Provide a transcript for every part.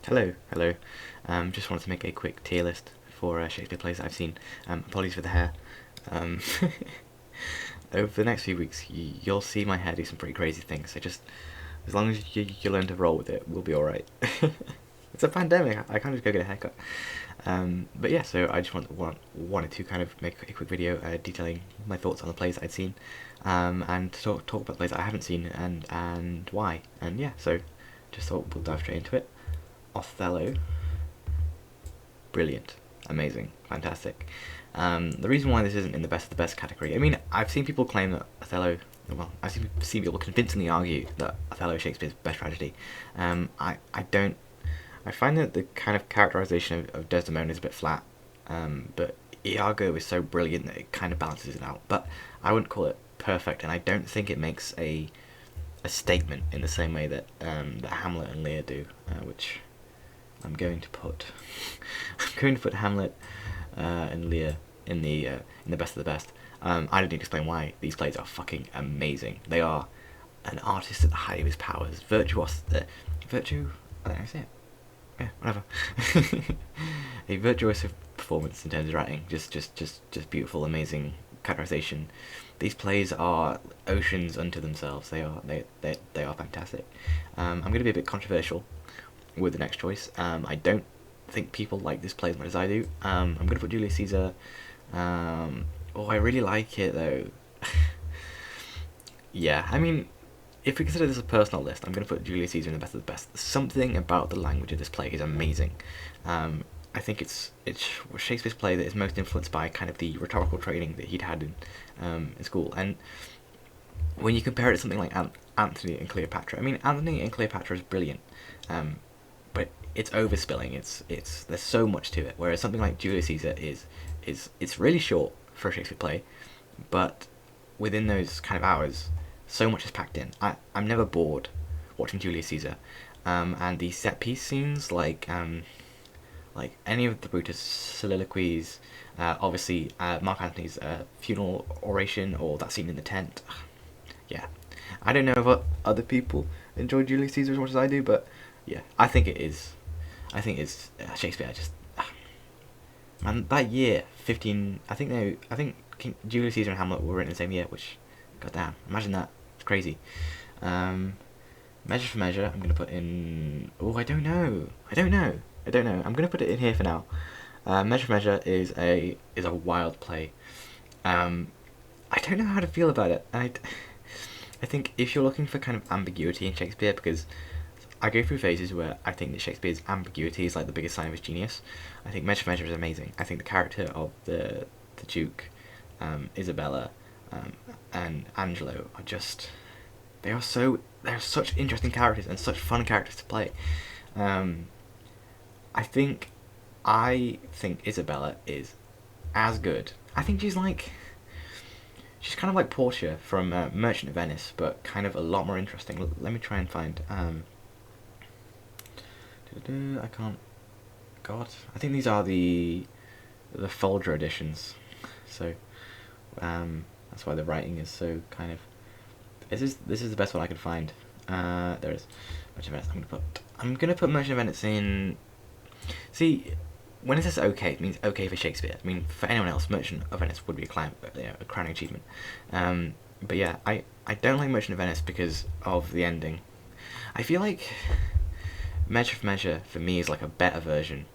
Hello. Just wanted to make a quick tier list for Shakespeare plays that I've seen. Apologies for the hair. Um, Over the next few weeks, you'll see my hair do some pretty crazy things. So just as long as you learn to roll with it, we'll be all right. It's a pandemic. I can't just go get a haircut. But yeah, so I just wanted to kind of make a quick video detailing my thoughts on the plays I'd seen, and talk about plays I haven't seen and why. And yeah, so just thought we'll dive straight into it. Othello, brilliant, amazing, fantastic. The reason why this isn't in the best of the best category, I mean, I've seen people claim that Othello, well, I've seen people convincingly argue that Othello is Shakespeare's best tragedy. I don't. I find that the kind of characterization of Desdemona is a bit flat, but Iago is so brilliant that it kind of balances it out. But I wouldn't call it perfect, and I don't think it makes a statement in the same way that Hamlet and Lear do, which I'm going to put Hamlet and Lear in the best of the best. I don't need to explain why these plays are fucking amazing. They are an artist at the height of his powers, virtuos, virtue. I don't know how to say it. Yeah, whatever. A virtuoso performance in terms of writing, just beautiful, amazing characterization. These plays are oceans unto themselves. They are fantastic. I'm going to be a bit controversial with the next choice. I don't think people like this play as much as I do. I'm going to put Julius Caesar. I really like it though. Yeah, I mean, if we consider this a personal list, I'm going to put Julius Caesar in the best of the best. Something about the language of this play is amazing. I think it's Shakespeare's play that is most influenced by kind of the rhetorical training that he'd had in school. And when you compare it to something like Antony and Cleopatra, I mean, Antony and Cleopatra is brilliant, but it's overspilling. There's so much to it. Whereas something like Julius Caesar is it's really short for a Shakespeare play, but within those kind of hours, so much is packed in. I'm never bored watching Julius Caesar, and the set piece scenes like any of the Brutus soliloquies, obviously Mark Antony's funeral oration, or that scene in the tent. Yeah, I don't know if other people enjoy Julius Caesar as much as I do, but yeah, I think it is. I think it's Shakespeare. Man, that year, 15. I think Julius Caesar and Hamlet were written in the same year, which, goddamn, imagine that. It's crazy. Measure for Measure, I'm gonna put in. Oh, I don't know. I'm gonna put it in here for now. Measure for Measure is a wild play. I don't know how to feel about it. I think if you're looking for kind of ambiguity in Shakespeare, because I go through phases where I think that Shakespeare's ambiguity is like the biggest sign of his genius. I think Measure for Measure is amazing. I think the character of the Duke, Isabella, and Angelo are just they're such interesting characters and such fun characters to play. I think Isabella is as good. I think she's kind of like Portia from Merchant of Venice, but kind of a lot more interesting. Let me try and find. I can't. God, I think these are the Folger editions. So that's why the writing is so kind of. This is the best one I could find. There is Merchant of Venice. I'm gonna put Merchant of Venice in. See, when it says okay, it means okay for Shakespeare. I mean, for anyone else, Merchant of Venice would be a crowning achievement. But yeah, I don't like Merchant of Venice because of the ending. I feel like Measure for Measure for me is like a better version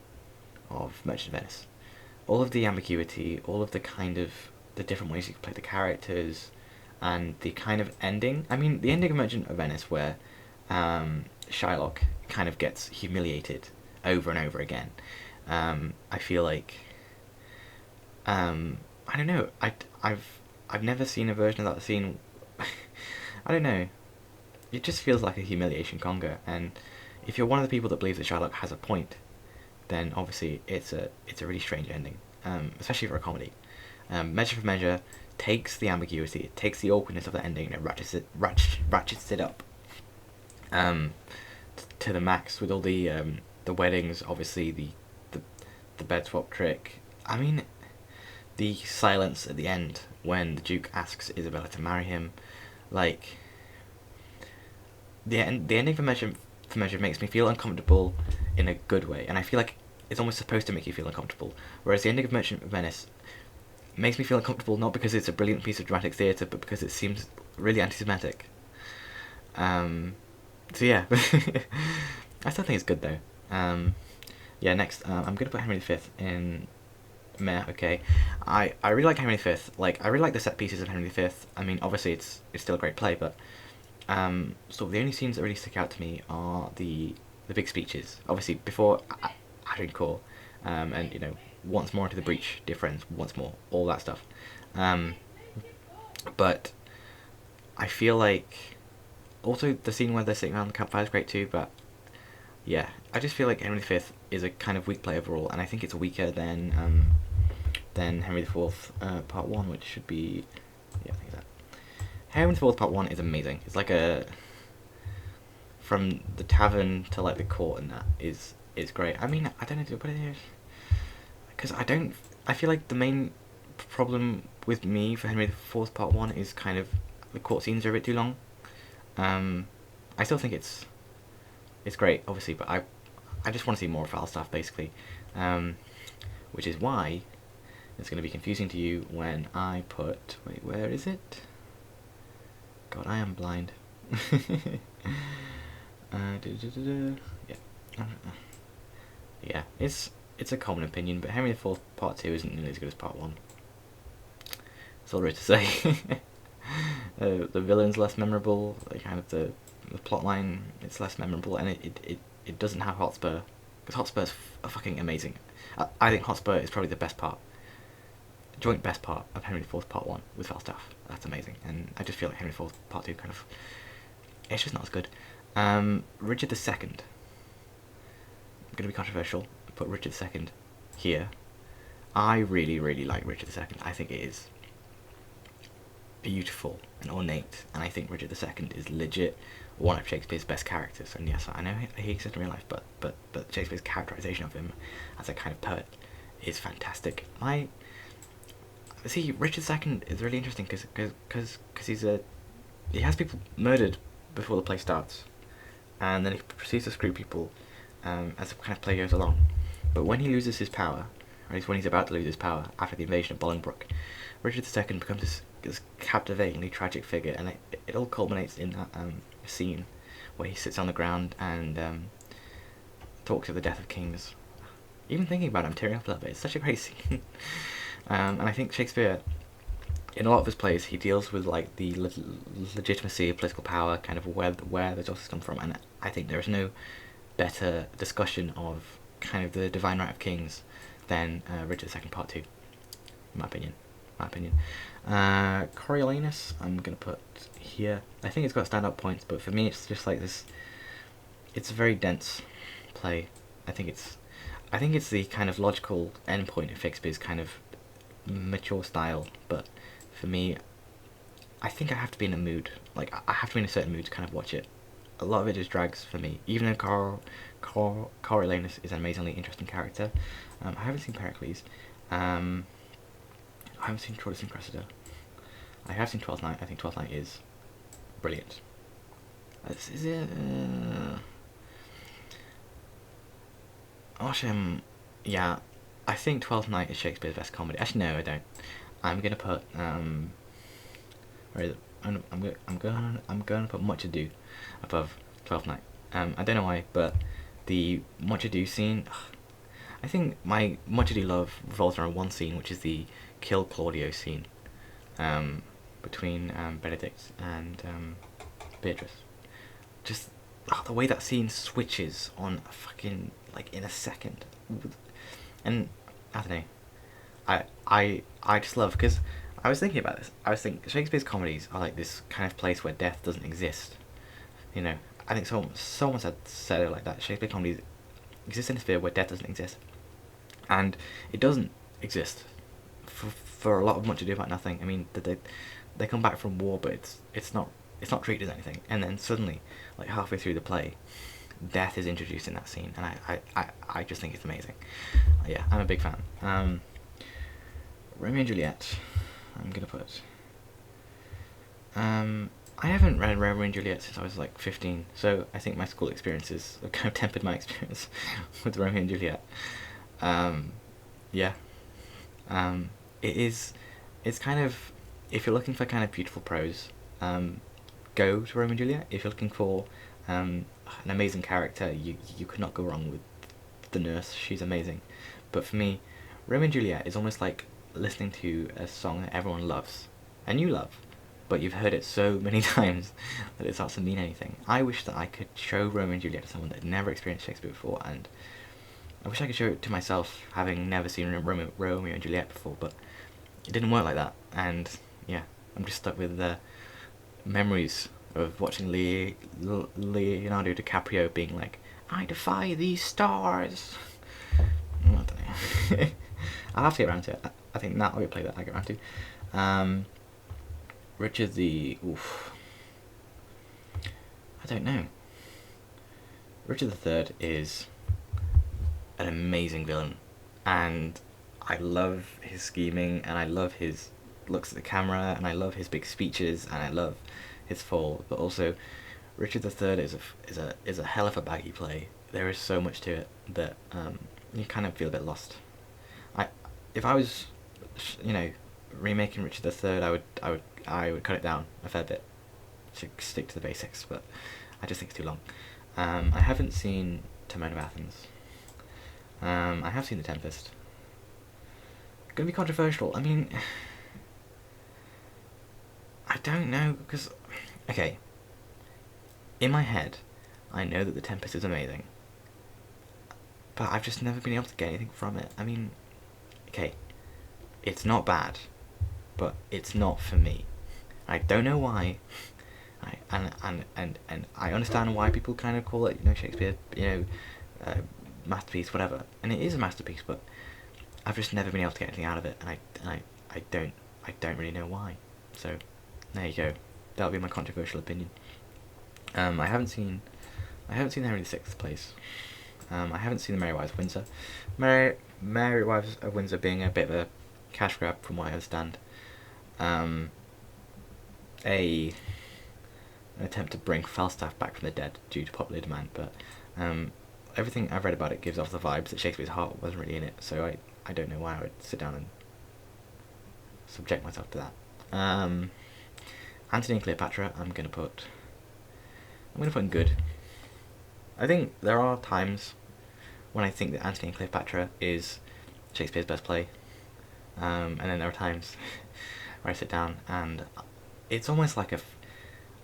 of Merchant of Venice. All of the ambiguity, all of the kind of the different ways you can play the characters, and the kind of ending. I mean, the ending of Merchant of Venice where Shylock kind of gets humiliated over and over again. I feel like I don't know. I've never seen a version of that scene. I don't know. It just feels like a humiliation conga, and if you're one of the people that believes that Shylock has a point, then obviously it's a really strange ending, especially for a comedy. Measure for Measure takes the ambiguity, it takes the awkwardness of the ending, and it ratchets it up to the max with all the weddings, obviously the bed swap trick. I mean, the silence at the end when the Duke asks Isabella to marry him, like the ending for Measure makes me feel uncomfortable. in a good way, and I feel like it's almost supposed to make you feel uncomfortable. Whereas the ending of Merchant of Venice makes me feel uncomfortable, not because it's a brilliant piece of dramatic theatre, but because it seems really anti-Semitic. So yeah, I still think it's good though. Yeah, next, I'm gonna put Henry V in meh. Okay, I really like Henry V. Like, I really like the set pieces of Henry V. I mean, obviously it's still a great play, but so the only scenes that really stick out to me are the big speeches. Obviously before Antony and Cor, and you know, once more into the breach, dear friends, once more, all that stuff. But I feel like also the scene where they're sitting around the campfire is great too. But yeah, I just feel like Henry V is a kind of weak play overall, and I think it's weaker than Henry IV Part 1, which should be, yeah, I think that. Henry IV Part 1 is amazing. It's like a, from the tavern to like the court, and that is great. I mean, I don't know, to put it here, because I feel like the main problem with me for Henry IV Part 1 is kind of the court scenes are a bit too long. I still think it's great, obviously, but I just want to see more Falstaff, basically, which is why it's going to be confusing to you when I put, wait, where is it? God, I am blind. Yeah, yeah, it's a common opinion, but Henry IV Part 2 isn't nearly as good as Part 1. That's all there is to say. The villain's less memorable, like kind of the plot line, it's less memorable, and it doesn't have Hotspur, because Hotspur's fucking amazing. I think Hotspur is probably the best part, joint best part of Henry IV Part 1 with Falstaff. That's amazing, and I just feel like Henry IV Part 2 kind of, it's just not as good. Richard II, I'm going to be controversial, put Richard II here. I really, really like Richard II. I think it is beautiful and ornate, and I think Richard II is legit one of Shakespeare's best characters. And yes, I know he exists in real life, but Shakespeare's characterization of him as a kind of poet is fantastic. Richard II is really interesting because he has people murdered before the play starts, and then he proceeds to screw people as the kind of play goes along. But when he loses his power, or at least when he's about to lose his power after the invasion of Bolingbroke, Richard II becomes this captivatingly tragic figure, and it all culminates in that scene where he sits on the ground and talks of the death of kings. Even thinking about it, I'm tearing up a little bit. It's such a great scene. And I think Shakespeare, in a lot of his plays, he deals with like the legitimacy of political power, kind of where the justice come from, and I think there is no better discussion of kind of the divine right of kings than Richard II Part 2, in my opinion. Coriolanus, I'm gonna put here. I think it's got standout points, but for me, it's just like this. It's a very dense play. I think it's the kind of logical endpoint of Shakespeare's kind of mature style. But for me, I think I have to be in a mood. Like, I have to be in a certain mood to kind of watch it. A lot of it just drags for me, even though Coriolanus is an amazingly interesting character. I haven't seen Pericles. I haven't seen Troilus and Cressida. I have seen Twelfth Night. I think Twelfth Night is brilliant. Is it? Yeah, I think Twelfth Night is Shakespeare's best comedy. Actually, no, I don't. I'm gonna put where is it? I'm gonna put Much Ado above Twelfth Night. I don't know why, but the Much Ado scene, I think my Much Ado love revolves around one scene, which is the kill Claudio scene, between Benedict and Beatrice. Just the way that scene switches on a fucking, like, in a second, and I don't know, I just love, because I was thinking about this. I was thinking Shakespeare's comedies are like this kind of place where death doesn't exist. You know, I think someone said it like that. Shakespeare comedies exist in a sphere where death doesn't exist, and it doesn't exist for a lot of Much Ado About Nothing. I mean, they come back from war, but it's not treated as anything. And then suddenly, like halfway through the play, death is introduced in that scene, and I just think it's amazing. Yeah, I'm a big fan. Romeo and Juliet, I'm gonna put. I haven't read Romeo and Juliet since I was like 15, so I think my school experiences have kind of tempered my experience with Romeo and Juliet. Yeah. It is. It's kind of, if you're looking for kind of beautiful prose, go to Romeo and Juliet. If you're looking for an amazing character, you could not go wrong with the nurse. She's amazing. But for me, Romeo and Juliet is almost like listening to a song that everyone loves and you love, but you've heard it so many times that it starts to mean anything. I wish that I could show Romeo and Juliet to someone that had never experienced Shakespeare before, and I wish I could show it to myself, having never seen Romeo and Juliet before, but it didn't work like that. And yeah, I'm just stuck with the memories of watching Leonardo DiCaprio being like, "I defy these stars." I don't know. I'll have to get around to it. I think that'll be a play that I get around to. Richard the... Oof. I don't know. Richard III is an amazing villain, and I love his scheming, and I love his looks at the camera, and I love his big speeches, and I love his fall. But also, Richard III is a hell of a baggy play. There is so much to it that you kind of feel a bit lost. If I was, remaking Richard III, I would cut it down a fair bit to stick to the basics. But I just think it's too long. I haven't seen *To Men of Athens*. I have seen *The Tempest*. Gonna be controversial. I mean, I don't know, because, okay, in my head, I know that *The Tempest* is amazing, but I've just never been able to get anything from it. I mean, okay, it's not bad, but it's not for me. I don't know why. And I understand why people kind of call it, Shakespeare, masterpiece, whatever, and it is a masterpiece, but I've just never been able to get anything out of it, and I don't really know why. So there you go. That'll be my controversial opinion. I haven't seen Henry VI plays. I haven't seen The Merry Wives of Windsor. Merry Wives of Windsor being a bit of a cash grab, from what I understand. An attempt to bring Falstaff back from the dead due to popular demand, but everything I've read about it gives off the vibes that Shakespeare's heart wasn't really in it, so I don't know why I would sit down and subject myself to that. Antony and Cleopatra, I'm gonna put in good. I think there are times when I think that Antony and Cleopatra is Shakespeare's best play, and then there are times where I sit down and it's almost like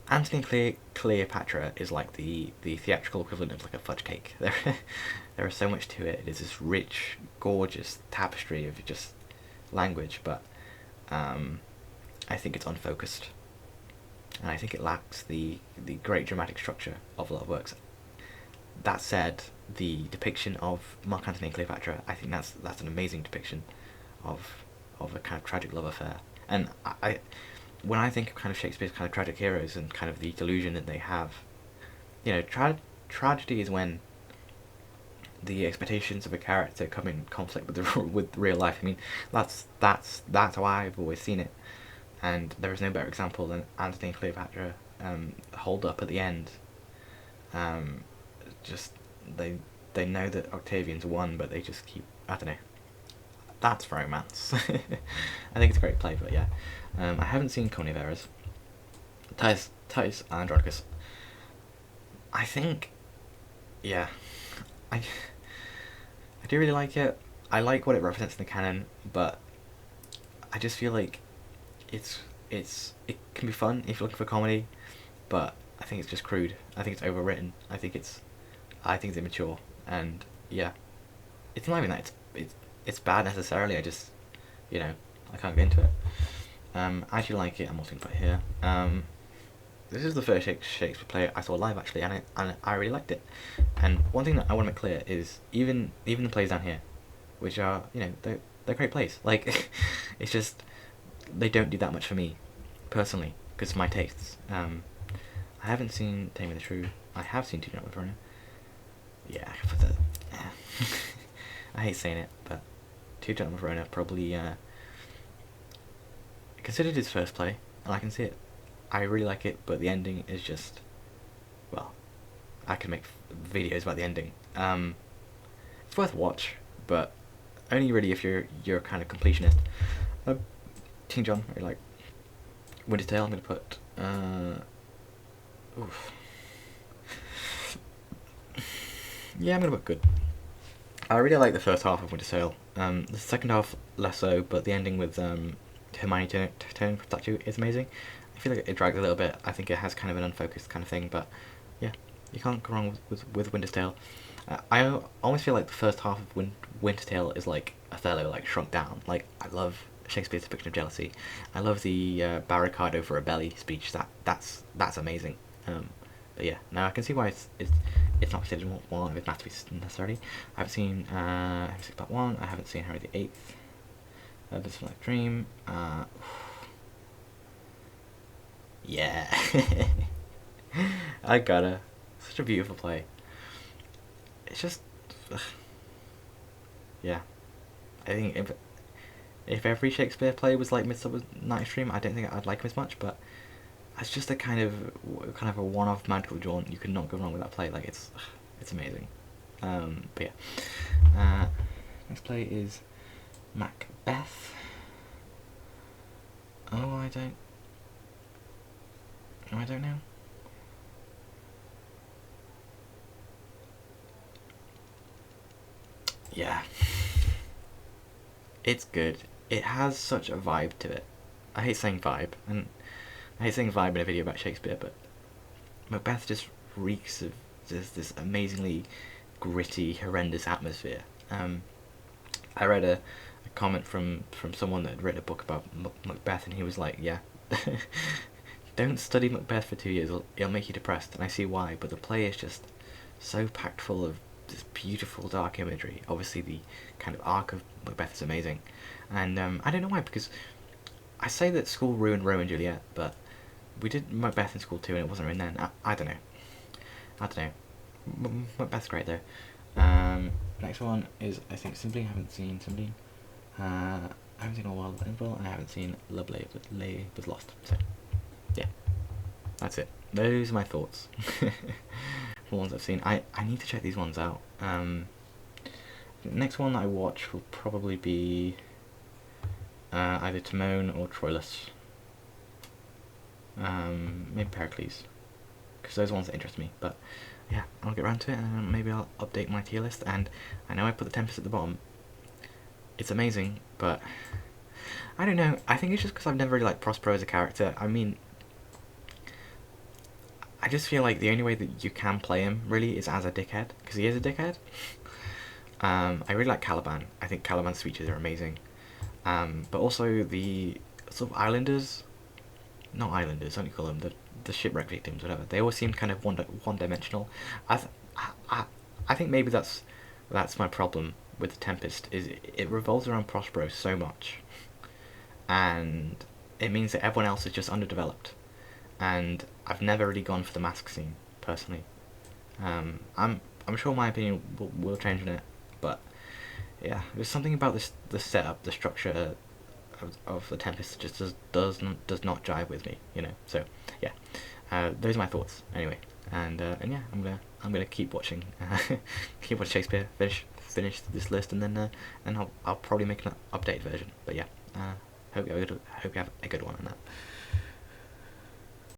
Antony and Cleopatra is like the theatrical equivalent of like a fudge cake. There is so much to it. It is this rich, gorgeous tapestry of just language, but I think it's unfocused, and I think it lacks the great dramatic structure of a lot of works. That said, the depiction of Mark Antony and Cleopatra, I think that's an amazing depiction of a kind of tragic love affair. And when I think of kind of Shakespeare's kind of tragic heroes and kind of the delusion that they have, tragedy is when the expectations of a character come in conflict with real life. I mean, that's how I've always seen it, and there is no better example than Antony and Cleopatra hold up at the end. Just they know that Octavian's won, but they just keep, I don't know. That's romance. I think it's a great play, but yeah. I haven't seen Comedy of Errors. Titus and Andronicus. I think, yeah, I do really like it. I like what it represents in the canon, but I just feel like it can be fun if you're looking for comedy, but I think it's just crude. I think it's overwritten. I think it's immature, and yeah, it's not even that it's bad necessarily. I just, I can't get into it. I actually like it. I'm also gonna put it here. This is the first Shakespeare play I saw live, actually, and I really liked it. And one thing that I want to make clear is even the plays down here, which are, they're great plays. Like, it's just they don't do that much for me personally, because of my tastes. I haven't seen Taming the Shrew. I have seen Two Gentlemen of Verona. Yeah, for the I hate saying it, but Two Gentlemen of Verona probably considered his first play, and I can see it. I really like it, but the ending is just, well, I could make videos about the ending. it's worth a watch, but only really if you're kind of completionist. King John, or like Winter's Tale, I'm gonna put. Oof. Yeah, I'm gonna put good. I really like the first half of Winter's Tale. The second half less so, but the ending with Hermione turning statue is amazing. I feel like it drags a little bit. I think it has kind of an unfocused kind of thing, but yeah, you can't go wrong with Winter's Tale. I almost feel like the first half of Winter's Tale is like Othello, like shrunk down. Like, I love Shakespeare's depiction of jealousy. I love the barricade over a belly speech. That's amazing. But yeah, now I can see why it's not considered one of his masterpieces necessarily. I haven't seen Part 1. I haven't seen Harry the Eighth. This Like Dream. Yeah. I gotta. Such a beautiful play. It's just, yeah. I think if every Shakespeare play was like Midsummer Night's Dream, I don't think I'd like him as much. But it's just a kind of a one-off magical jaunt. You could not go wrong with that play. Like, it's amazing. But yeah. Next play is Macbeth. Oh, I don't know. Yeah. It's good. It has such a vibe to it. I hate saying vibe, and I hate saying vibe in a video about Shakespeare, but Macbeth just reeks of just this amazingly gritty, horrendous atmosphere. I read a comment from someone that had written a book about Macbeth, and he was like, yeah, don't study Macbeth for 2 years, it'll make you depressed, and I see why, but the play is just so packed full of this beautiful dark imagery. Obviously the kind of arc of Macbeth is amazing, and I don't know why, because I say that school ruined Romeo and Juliet, but we did Macbeth in school too, and it wasn't written then. I don't know. Macbeth's great though. Next one is, I think, Simply. I haven't seen Simply. I haven't seen All Wild and Wonderful, and I haven't seen Love Lay Was Lost. So yeah, that's it. Those are my thoughts. For ones I've seen. I need to check these ones out. The next one that I watch will probably be either Timon or Troilus. Maybe Pericles, because those are ones that interest me. But yeah, I'll get around to it, and maybe I'll update my tier list. And I know I put the Tempest at the bottom. It's amazing, but I don't know. I think it's just because I've never really liked Prospero as a character. I mean, I just feel like the only way that you can play him really is as a dickhead, because he is a dickhead. I really like Caliban. I think Caliban's speeches are amazing. But also the sort of islanders, not islanders, don't you call them, the shipwreck victims, whatever. They always seem kind of one-dimensional. I think maybe that's my problem with the Tempest, is it revolves around Prospero so much, and it means that everyone else is just underdeveloped. And I've never really gone for the mask scene personally. I'm sure my opinion will change on it, but yeah, there's something about the setup, the structure of the Tempest that just does not jive with me, you know. So yeah, those are my thoughts anyway. And yeah, I'm gonna keep watching Shakespeare, finish this list, and then I'll probably make an updated version. But yeah, hope you have a good one on that.